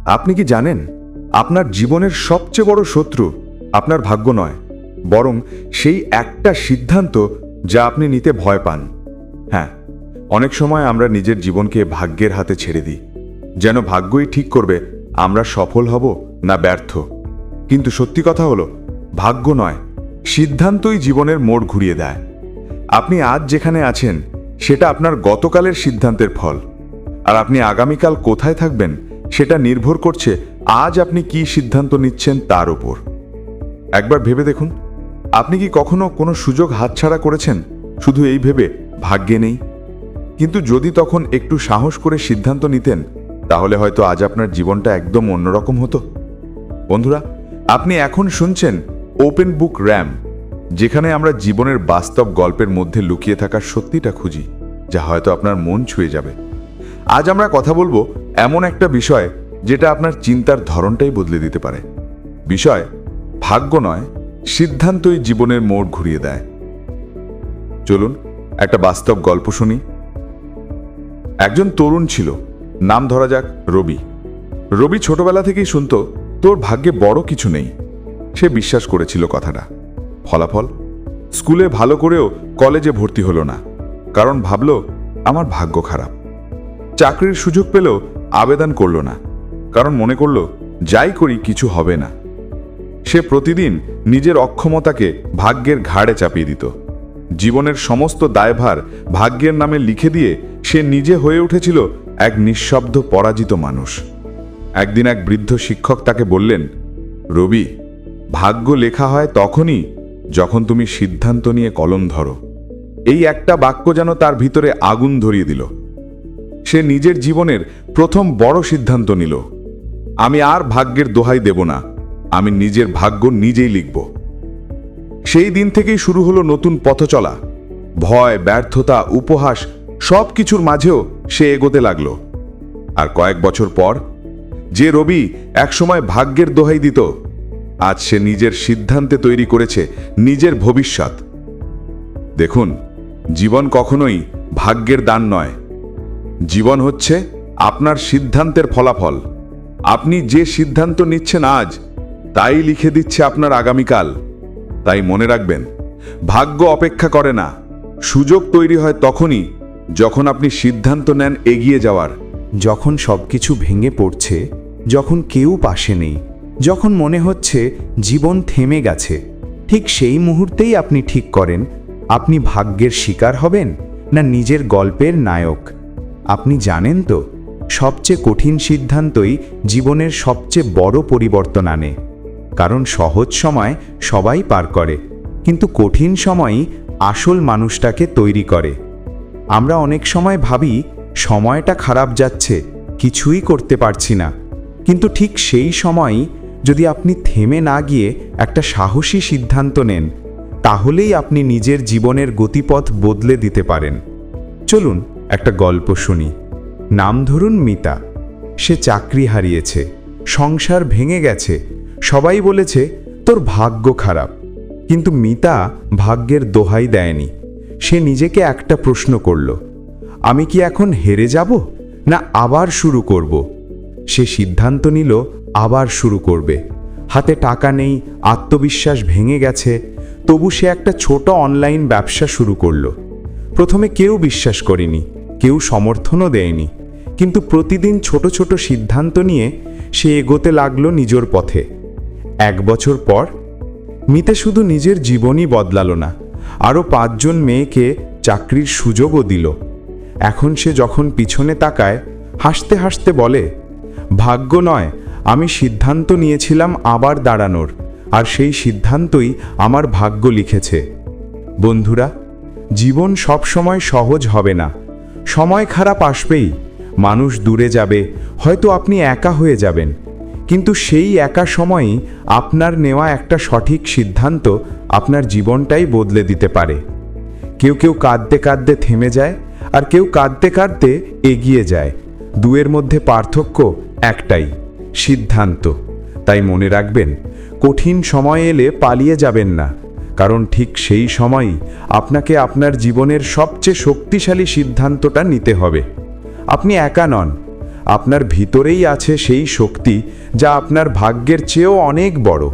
আপনি কি জানেন আপনার জীবনের সবচেয়ে বড় শত্রু আপনার ভাগ্য নয়, বরং সেই একটা সিদ্ধান্ত যা আপনি নিতে ভয় পান। হ্যাঁ, অনেক সময় আমরা নিজের জীবনকে ভাগ্যের হাতে ছেড়ে দিই, যেন ভাগ্যই ঠিক করবে আমরা সফল হব না ব্যর্থ। কিন্তু সত্যি কথা হলো, ভাগ্য নয়, সিদ্ধান্তই জীবনের মোড় ঘুরিয়ে দেয়। আপনি আজ যেখানে আছেন সেটা আপনার গতকালের সিদ্ধান্তের ফল, আর আপনি আগামীকাল কোথায় থাকবেন সেটা নির্ভর করছে আজ আপনি কি সিদ্ধান্ত নিচ্ছেন তার উপর। একবার ভেবে দেখুন, আপনি কি কখনো কোনো সুযোগ হাতছাড়া করেছেন শুধু এই ভেবে ভাগ্যে নেই? কিন্তু যদি তখন একটু সাহস করে সিদ্ধান্ত নিতেন, তাহলে হয়তো আজ আপনার জীবনটা একদম অন্যরকম হতো। বন্ধুরা, আপনি এখন শুনছেন ওপেন বুক র্যাম, যেখানে আমরা জীবনের বাস্তব গল্পের মধ্যে লুকিয়ে থাকার সত্যিটা খুঁজি, যা হয়তো আপনার মন ছুঁয়ে যাবে। আজ আমরা কথা বলবো এমন একটা বিষয় যেটা আপনার চিন্তার ধরনটাই বদলে দিতে পারে। বিষয় ভাগ্য নয়, সিদ্ধান্তই জীবনের মোড় ঘুরিয়ে দেয়। চলুন একটা বাস্তব গল্প শুনি। একজন তরুণ ছিল, নাম ধরা যাক রবি। রবি ছোটবেলা থেকেই শুনতো তোর ভাগ্যে বড় কিছু নেই। সে বিশ্বাস করেছিল কথাটা। ফলাফল, স্কুলে ভালো করেও কলেজে ভর্তি হলো না, কারণ ভাবল আমার ভাগ্য খারাপ। চাকরির সুযোগ পেলেও আবেদন করল না, কারণ মনে করল যাই করি কিছু হবে না। সে প্রতিদিন নিজের অক্ষমতাকে ভাগ্যের ঘাড়ে চাপিয়ে দিত। জীবনের সমস্ত দায়ভার ভাগ্যের নামে লিখে দিয়ে সে নিজে হয়ে উঠেছিল এক নিঃশব্দ পরাজিত মানুষ। একদিন এক বৃদ্ধ শিক্ষক তাকে বললেন, রবি, ভাগ্য লেখা হয় তখনই যখন তুমি সিদ্ধান্ত নিয়ে কলম ধরো। এই একটা বাক্য যেন তার ভিতরে আগুন ধরিয়ে দিল। সে নিজের জীবনের প্রথম বড় সিদ্ধান্ত নিল, আমি আর ভাগ্যের দোহাই দেব না, আমি নিজের ভাগ্য নিজেই লিখব। সেই দিন থেকেই শুরু হলো নতুন পথ চলা। ভয়, ব্যর্থতা, উপহাস সব কিছুর মাঝেও সে এগোতে লাগলো। আর কয়েক বছর পর, যে রবি একসময় ভাগ্যের দোহাই দিত, আজ সে নিজের সিদ্ধান্তে তৈরি করেছে নিজের ভবিষ্যৎ। দেখুন, জীবন কখনোই ভাগ্যের দান নয়। জীবন হচ্ছে আপনার সিদ্ধান্তের ফলাফল। আপনি যে সিদ্ধান্ত নিচ্ছেন আজ, তাই লিখে দিচ্ছে আপনার আগামীকাল। তাই মনে রাখবেন, ভাগ্য অপেক্ষা করে না, সুযোগ তৈরি হয় তখনই যখন আপনি সিদ্ধান্ত নেন এগিয়ে যাওয়ার। যখন সবকিছু ভেঙে পড়ছে, যখন কেউ পাশে নেই, যখন মনে হচ্ছে জীবন থেমে গেছে, ঠিক সেই মুহূর্তেই আপনি ঠিক করেন আপনি ভাগ্যের শিকার হবেন না নিজের গল্পের নায়ক। আপনি জানেন তো, সবচেয়ে কঠিন সিদ্ধান্তই জীবনের সবচেয়ে বড় পরিবর্তন আনে। কারণ সহজ সময় সবাই পার করে, কিন্তু কঠিন সময়ই আসল মানুষটাকে তৈরি করে। আমরা অনেক সময় ভাবি সময়টা খারাপ যাচ্ছে, কিছুই করতে পারছি না। কিন্তু ঠিক সেই সময়ই যদি আপনি থেমে না গিয়ে একটা সাহসী সিদ্ধান্ত নেন, তাহলেই আপনি নিজের জীবনের গতিপথ বদলে দিতে পারেন। চলুন একটা গল্প শুনি। নাম ধরুন মিতা। সে চাকরি হারিয়েছে, সংসার ভেঙে গেছে, সবাই বলেছে তোর ভাগ্য খারাপ। কিন্তু মিতা ভাগ্যের দোহাই দেয়নি। সে নিজেকে একটা প্রশ্ন করল, আমি কি এখন হেরে যাব না আবার শুরু করব? সে সিদ্ধান্ত নিল আবার শুরু করবে। হাতে টাকা নেই, আত্মবিশ্বাস ভেঙে গেছে, তবু সে একটা ছোট অনলাইন ব্যবসা শুরু করল। প্রথমে কেউ বিশ্বাস করেনি, কেউ সমর্থনও দেয়নি, কিন্তু প্রতিদিন ছোট ছোট সিদ্ধান্ত নিয়ে সে এগোতে লাগলো নিজের পথে। 1 বছর পর মিতা শুধু নিজের জীবনই বদলালো না, আরও 5 জন মেয়েকে চাকরির সুযোগও দিল। এখন সে যখন পিছনে তাকায়, হাসতে হাসতে বলে, ভাগ্য নয়, আমি সিদ্ধান্ত নিয়েছিলাম আবার দাঁড়ানোর, আর সেই সিদ্ধান্তই আমার ভাগ্য লিখেছে। বন্ধুরা, জীবন সবসময় সহজ হবে না। সময় খারাপ আসবেই, মানুষ দূরে যাবে, হয়তো আপনি একা হয়ে যাবেন। কিন্তু সেই একা সময়ই আপনার নেওয়া একটা সঠিক সিদ্ধান্ত আপনার জীবনটাই বদলে দিতে পারে। কেউ কেউ কাঁদতে কাঁদতে থেমে যায়, আর কেউ কাঁদতে কাঁদতে এগিয়ে যায়। দুয়ের মধ্যে পার্থক্য একটাই, সিদ্ধান্ত। তাই মনে রাখবেন, কঠিন সময় এলে পালিয়ে যাবেন না, কারণ ঠিক সেই সময়ই আপনাকে আপনার জীবনের সবচেয়ে শক্তিশালী সিদ্ধান্তটা নিতে হবে। আপনি একা নন, আপনার ভিতরেই আছে সেই শক্তি যা আপনার ভাগ্যের চেয়েও অনেক বড়।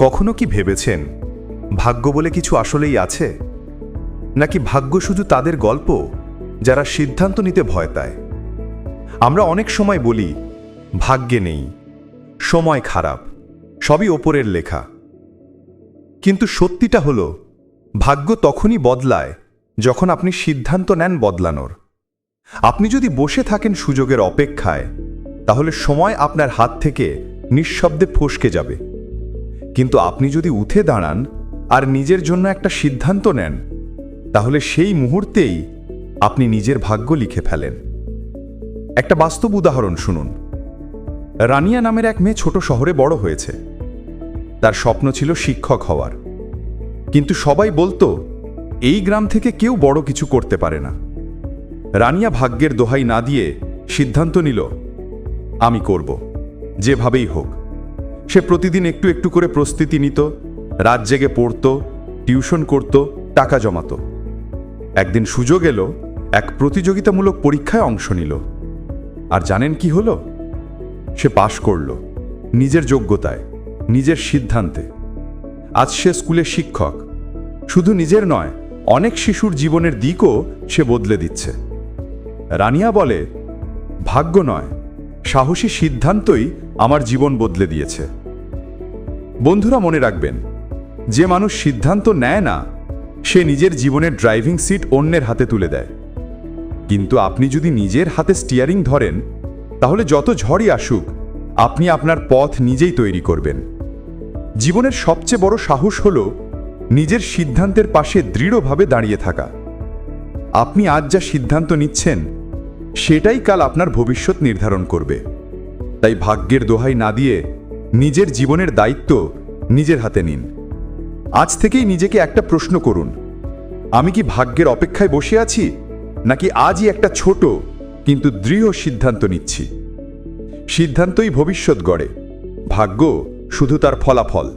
কখনো কি ভেবেছেন ভাগ্য বলে কিছু আসলেই আছে, নাকি ভাগ্য শুধু তাদের গল্প যারা সিদ্ধান্ত নিতে ভয় পায়? আমরা অনেক সময় বলি ভাগ্যে নেই, সময় খারাপ, সবই ওপরের লেখা। কিন্তু সত্যিটা হলো ভাগ্য তখনই বদলায় যখন আপনি সিদ্ধান্ত নেন বদলানোর। আপনি যদি বসে থাকেন সুযোগের অপেক্ষায়, তাহলে সময় আপনার হাত থেকে নিঃশব্দে ফসকে যাবে। কিন্তু আপনি যদি উঠে দাঁড়ান আর নিজের জন্য একটা সিদ্ধান্ত নেন, তাহলে সেই মুহূর্তেই আপনি নিজের ভাগ্য লিখে ফেলেন। একটা বাস্তব উদাহরণ শুনুন। রানিয়া নামের এক মেয়ে ছোট শহরে বড় হয়েছে। তার স্বপ্ন ছিল শিক্ষক হওয়ার, কিন্তু সবাই বলতো এই গ্রাম থেকে কেউ বড় কিছু করতে পারে না। রানিয়া ভাগ্যের দোহাই না দিয়ে সিদ্ধান্ত নিল, আমি করব, যেভাবেই হোক। সে প্রতিদিন একটু একটু করে প্রস্তুতি নিত, রাত জেগে পড়ত, টিউশন করত, টাকা জমাত। একদিন সুযোগ এলো, এক প্রতিযোগিতামূলক পরীক্ষায় অংশ নিল। আর জানেন কি হলো? সে পাশ করল, নিজের যোগ্যতায়, নিজের সিদ্ধান্তে। আজ সে স্কুলে শিক্ষক। শুধু নিজের নয়, অনেক শিশুর জীবনের দিকও সে বদলে দিচ্ছে। রানিয়া বলে, ভাগ্য নয়, সাহসী সিদ্ধান্তই আমার জীবন বদলে দিয়েছে। বন্ধুরা, মনে রাখবেন, যে মানুষ সিদ্ধান্ত নেয় না, সে নিজের জীবনের ড্রাইভিং সিট অন্যের হাতে তুলে দেয়। কিন্তু আপনি যদি নিজের হাতে স্টিয়ারিং ধরেন, তাহলে যত ঝড়ই আসুক, আপনি আপনার পথ নিজেই তৈরি করবেন। জীবনের সবচেয়ে বড় সাহস হল নিজের সিদ্ধান্তের পাশে দৃঢ়ভাবে দাঁড়িয়ে থাকা। আপনি আজ যা সিদ্ধান্ত নিচ্ছেন, সেটাই কাল আপনার ভবিষ্যৎ নির্ধারণ করবে। তাই ভাগ্যের দোহাই না দিয়ে নিজের জীবনের দায়িত্ব নিজের হাতে নিন। আজ থেকেই নিজেকে একটা প্রশ্ন করুন, আমি কি ভাগ্যের অপেক্ষায় বসে আছি, নাকি আজই একটা ছোট কিন্তু দৃঢ় সিদ্ধান্ত নিচ্ছি? সিদ্ধান্তই ভবিষ্যৎ গড়ে, ভাগ্য শুধু তার ফলাফল।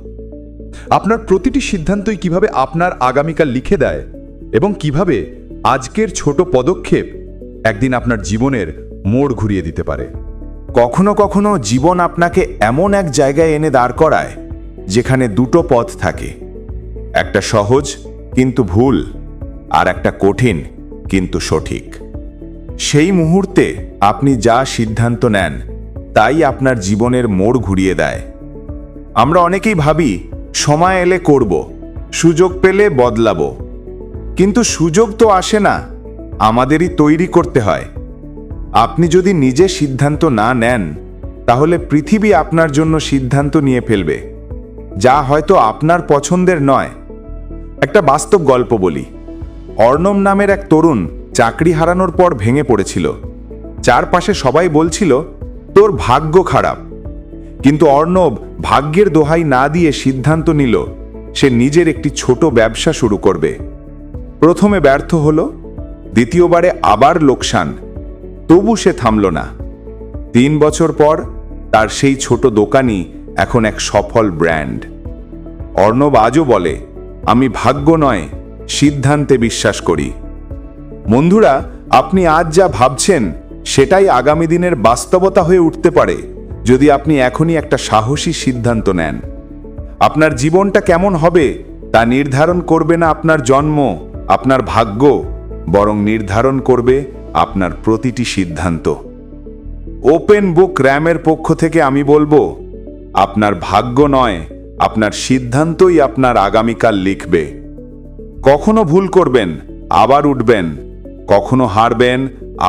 আপনার প্রতিটি সিদ্ধান্তই কিভাবে আপনার আগামীকাল লিখে দেয়, এবং কিভাবে আজকের ছোট পদক্ষেপ একদিন আপনার জীবনের মোড় ঘুরিয়ে দিতে পারে। কখনো কখনো জীবন আপনাকে এমন এক জায়গায় এনে দাঁড় করায় যেখানে দুটো পথ থাকে, একটা সহজ কিন্তু ভুল, আর একটা কঠিন কিন্তু সঠিক। সেই মুহূর্তে আপনি যা সিদ্ধান্ত নেন, তাই আপনার জীবনের মোড় ঘুরিয়ে দেয়। আমরা অনেকেই ভাবি সময় এলে করব, সুযোগ পেলে বদলাবো। কিন্তু সুযোগ তো আসে না, আমাদেরই তৈরি করতে হয়। আপনি যদি নিজে সিদ্ধান্ত না নেন, তাহলে পৃথিবী আপনার জন্য সিদ্ধান্ত নিয়ে ফেলবে, যা হয়তো আপনার পছন্দের নয়। একটা বাস্তব গল্প বলি। অর্ণব নামের এক তরুণ চাকরি হারানোর পর ভেঙে পড়েছিল। চারপাশে সবাই বলছিল, তোর ভাগ্য খারাপ। কিন্তু অর্ণব ভাগ্যের দোহাই না দিয়ে সিদ্ধান্ত নিল সে নিজের একটি ছোট ব্যবসা শুরু করবে। প্রথমে ব্যর্থ হলো, দ্বিতীয়বারে আবার লোকসান, তবু সে থামল না। 3 বছর পর তার সেই ছোট দোকানই এখন এক সফল ব্র্যান্ড। অর্ণব আজও বলে, আমি ভাগ্য নয়, সিদ্ধান্তে বিশ্বাস করি। বন্ধুরা, আপনি আজ যা ভাবছেন, সেটাই আগামী দিনের বাস্তবতা হয়ে উঠতে পারে যদি আপনি এখনই একটা সাহসী সিদ্ধান্ত নেন। আপনার জীবনটা কেমন হবে তা নির্ধারণ করবে না আপনার জন্ম, আপনার ভাগ্য, বরং নির্ধারণ করবে আপনার প্রতিটি সিদ্ধান্ত। ওপেন বুক র্যামের পক্ষ থেকে আমি বলবো, আপনার ভাগ্য নয়, আপনার সিদ্ধান্তই আপনার আগামীকাল লিখবে। কখনো ভুল করবেন, আবার উঠবেন, কখনো হারবেন,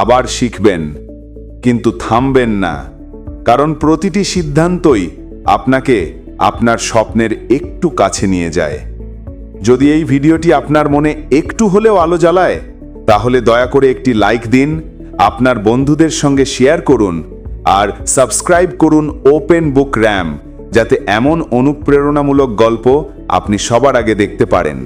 আবার শিখবেন, কিন্তু থামবেন না, কারণ প্রতিটি সিদ্ধান্তই আপনাকে আপনার স্বপ্নের একটু কাছে নিয়ে যায়। যদি এই ভিডিওটি আপনার মনে একটু হলেও আলো জ্বালায়, তাহলে দয়া করে একটি লাইক দিন, আপনার বন্ধুদের সঙ্গে শেয়ার করুন, আর সাবস্ক্রাইব করুন ওপেন বুক র্যাম, যাতে এমন অনুপ্রেরণামূলক গল্প আপনি সবার আগে দেখতে পারেন।